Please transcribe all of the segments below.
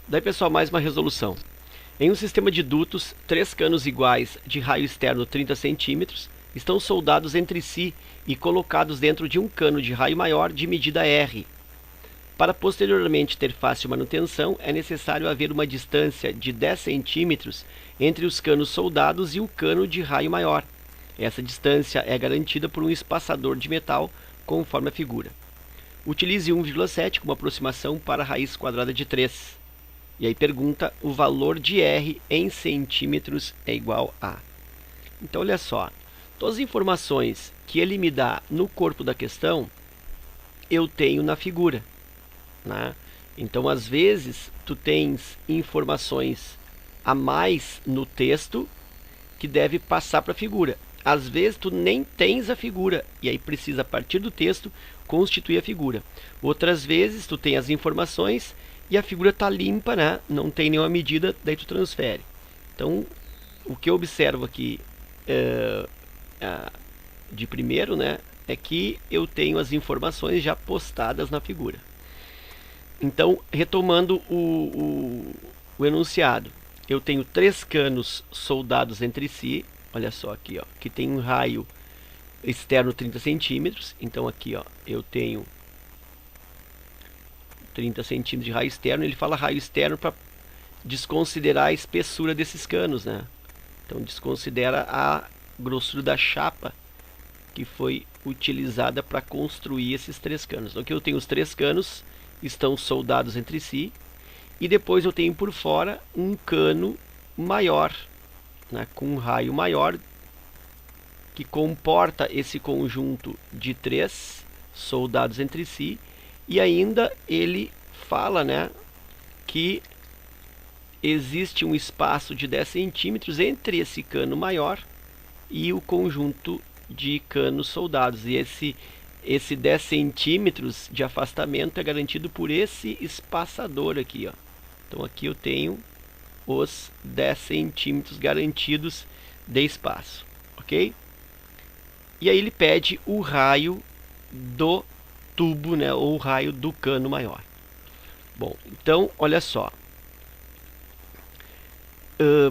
Daí, pessoal, mais uma resolução. Em um sistema de dutos, 3 canos iguais de raio externo 30 centímetros estão soldados entre si e colocados dentro de um cano de raio maior de medida R. Para posteriormente ter fácil manutenção, é necessário haver uma distância de 10 centímetros entre os canos soldados e o cano de raio maior. Essa distância é garantida por um espaçador de metal, conforme a figura. Utilize 1,7 como aproximação para a raiz quadrada de 3. E aí pergunta, o valor de R em centímetros é igual a... Então, olha só, todas as informações que ele me dá no corpo da questão, eu tenho na figura, né? Então, às vezes, tu tens informações a mais no texto que deve passar para a figura. Às vezes, tu nem tens a figura, e aí precisa, a partir do texto, constituir a figura. Outras vezes, tu tem as informações e a figura está limpa, né? Não tem nenhuma medida, daí tu transfere. Então, o que eu observo aqui de primeiro, né, é que eu tenho as informações já postadas na figura. Então, retomando o enunciado, eu tenho 3 canos soldados entre si, olha só aqui, ó, que tem um raio externo 30 centímetros, então aqui, ó, eu tenho 30 centímetros de raio externo. Ele fala raio externo para desconsiderar a espessura desses canos, né? Então desconsidera a grossura da chapa que foi utilizada para construir esses 3 canos. Então aqui eu tenho os 3 canos, estão soldados entre si, e depois eu tenho por fora um cano maior, né, com um raio maior, que comporta esse conjunto de 3 soldados entre si. E ainda ele fala, né, que existe um espaço de 10 centímetros entre esse cano maior e o conjunto de canos soldados. E esse 10 centímetros de afastamento é garantido por esse espaçador aqui, ó. Então aqui eu tenho os 10 centímetros garantidos de espaço, ok? E aí ele pede o raio do tubo, né, ou o raio do cano maior. Bom, então, olha só.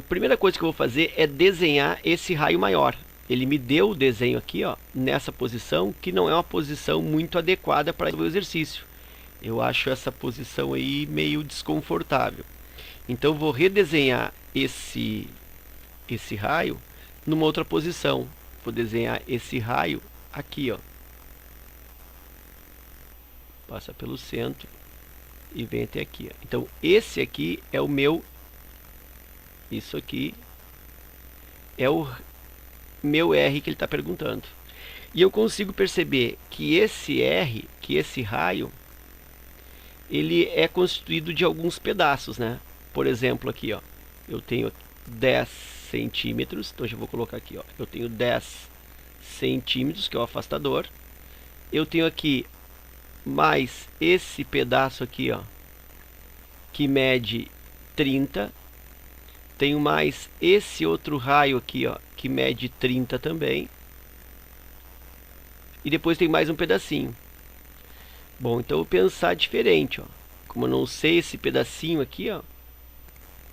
Primeira coisa que eu vou fazer é desenhar esse raio maior. Ele me deu o desenho aqui, ó, nessa posição, que não é uma posição muito adequada para o exercício. Eu acho essa posição aí meio desconfortável. Então, eu vou redesenhar esse raio numa outra posição. Vou desenhar esse raio aqui, ó. Passa pelo centro e vem até aqui. Então, esse aqui é o meu... Isso aqui é o meu R que ele está perguntando. E eu consigo perceber que esse R, que esse raio, ele é constituído de alguns pedaços, né? Por exemplo, aqui, ó, eu tenho 10 centímetros. Então, eu já vou colocar aqui, ó. Eu tenho 10 centímetros, que é o afastador. Eu tenho aqui mais esse pedaço aqui, ó, que mede 30. Tenho mais esse outro raio aqui, ó, que mede 30 também. E depois tem mais um pedacinho. Bom, então eu vou pensar diferente, ó. Como eu não sei esse pedacinho aqui, ó,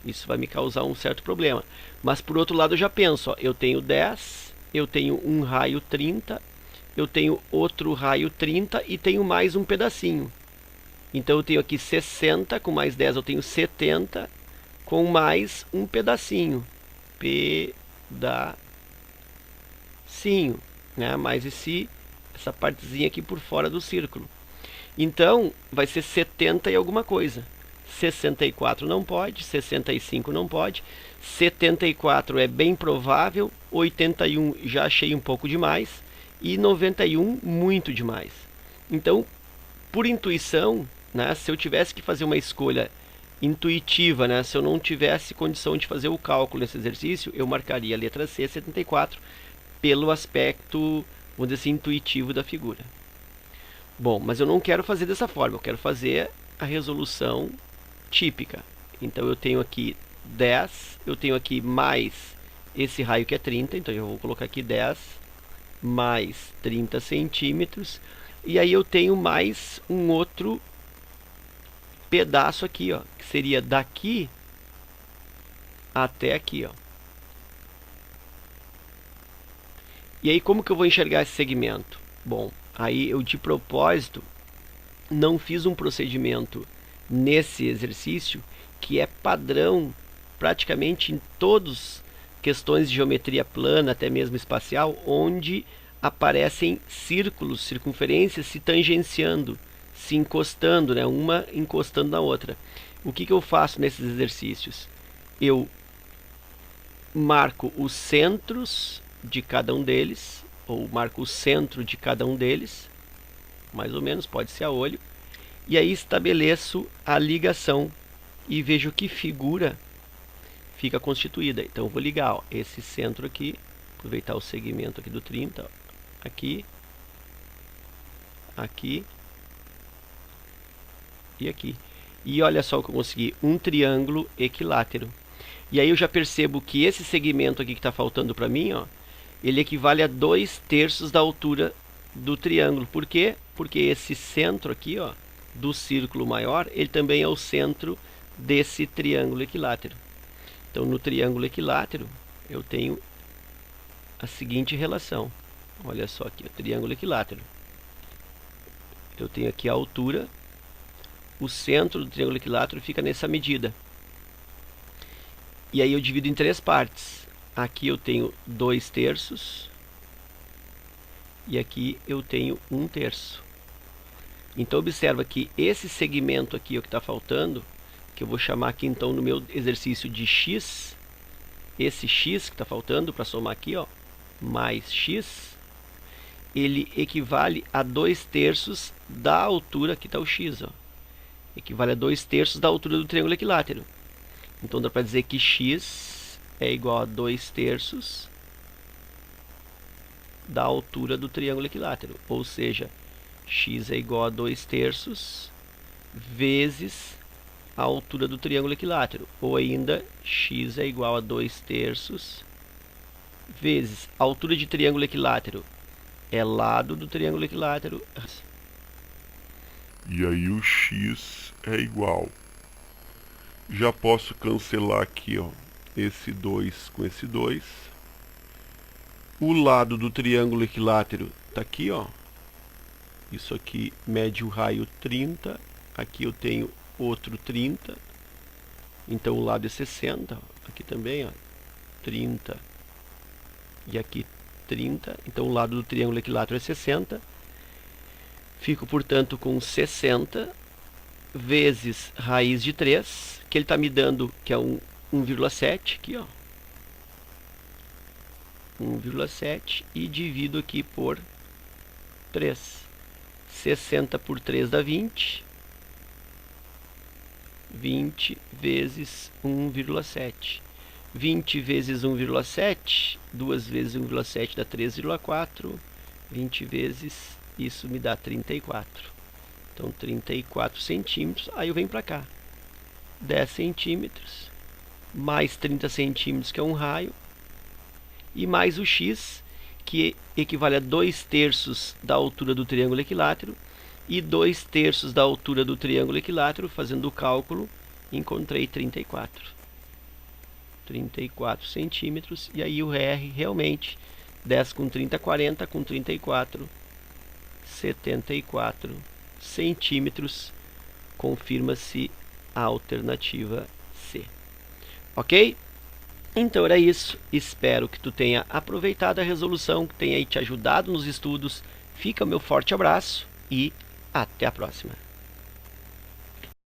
isso vai me causar um certo problema. Mas por outro lado eu já penso, ó, eu tenho 10, eu tenho um raio 30, eu tenho outro raio 30 e tenho mais um pedacinho. Então eu tenho aqui 60, com mais 10 eu tenho 70, com mais um pedacinho. Pedacinho, né? Mais essa partezinha aqui por fora do círculo. Então vai ser 70 e alguma coisa. 64 não pode, 65 não pode, 74 é bem provável, 81 já achei um pouco demais, e 91 muito demais. Então, por intuição, né, se eu tivesse que fazer uma escolha intuitiva, né, se eu não tivesse condição de fazer o cálculo nesse exercício, eu marcaria a letra C, 74, pelo aspecto, vamos dizer assim, intuitivo da figura. Bom, mas eu não quero fazer dessa forma, eu quero fazer a resolução típica. Então eu tenho aqui 10, eu tenho aqui mais esse raio que é 30, então eu vou colocar aqui 10 mais 30 centímetros, e aí eu tenho mais um outro pedaço aqui, ó, que seria daqui até aqui, ó. E aí como que eu vou enxergar esse segmento? Bom, aí eu de propósito não fiz um procedimento nesse exercício que é padrão praticamente em todas questões de geometria plana, até mesmo espacial, onde aparecem círculos, circunferências se tangenciando, se encostando, né? Uma encostando na outra. O que eu faço nesses exercícios? Eu marco os centros de cada um deles, ou marco o centro de cada um deles, mais ou menos, pode ser a olho, e aí estabeleço a ligação e vejo que figura fica constituída. Então eu vou ligar, ó, esse centro aqui, aproveitar o segmento aqui do 30, ó, aqui, aqui e aqui. E olha só o que eu consegui, um triângulo equilátero. E aí eu já percebo que esse segmento aqui que está faltando para mim, ó, ele equivale a 2/3 da altura do triângulo. Por quê? Porque esse centro aqui, ó, do círculo maior, ele também é o centro desse triângulo equilátero. Então, no triângulo equilátero, eu tenho a seguinte relação. Olha só aqui, o triângulo equilátero. Eu tenho aqui a altura, o centro do triângulo equilátero fica nessa medida. E aí eu divido em 3 partes. Aqui eu tenho 2/3 e aqui eu tenho 1/3. Então observa que esse segmento aqui, o que está faltando, que eu vou chamar aqui então no meu exercício de x, esse x que está faltando para somar aqui, ó, mais x, ele equivale a 2/3 da altura, aqui está o x, ó, equivale a 2/3 da altura do triângulo equilátero. Então dá para dizer que x é igual a 2/3 da altura do triângulo equilátero, ou seja, x é igual a 2/3 vezes a altura do triângulo equilátero, ou ainda x é igual a 2/3 vezes a altura de triângulo equilátero é lado do triângulo equilátero. E aí o x é igual. Já posso cancelar aqui, ó, esse 2 com esse 2. O lado do triângulo equilátero está aqui, ó. Isso aqui mede o raio 30. Aqui eu tenho outro 30. Então o lado é 60. Aqui também, ó, 30. E aqui 30. Então o lado do triângulo equilátero é 60. Fico, portanto, com 60 vezes raiz de 3, que ele está me dando, que é 1,7 aqui, ó. 1,7 e divido aqui por 3. 60 por 3 dá 20. 20 vezes 1,7. 20 vezes 1,7, 2 vezes 1,7 dá 3,4. 20 vezes isso me dá 34. Então 34 centímetros. Aí eu venho para cá. 10 centímetros. Mais 30 centímetros, que é um raio. E mais o x, que equivale a 2/3 da altura do triângulo equilátero. E 2/3 da altura do triângulo equilátero, fazendo o cálculo, encontrei 34. 34 centímetros. E aí o R realmente, 10 com 30, 40, com 34, 74 centímetros. Confirma-se a alternativa C. Ok? Então era isso. Espero que tu tenha aproveitado a resolução, que tenha te ajudado nos estudos. Fica o meu forte abraço e até a próxima.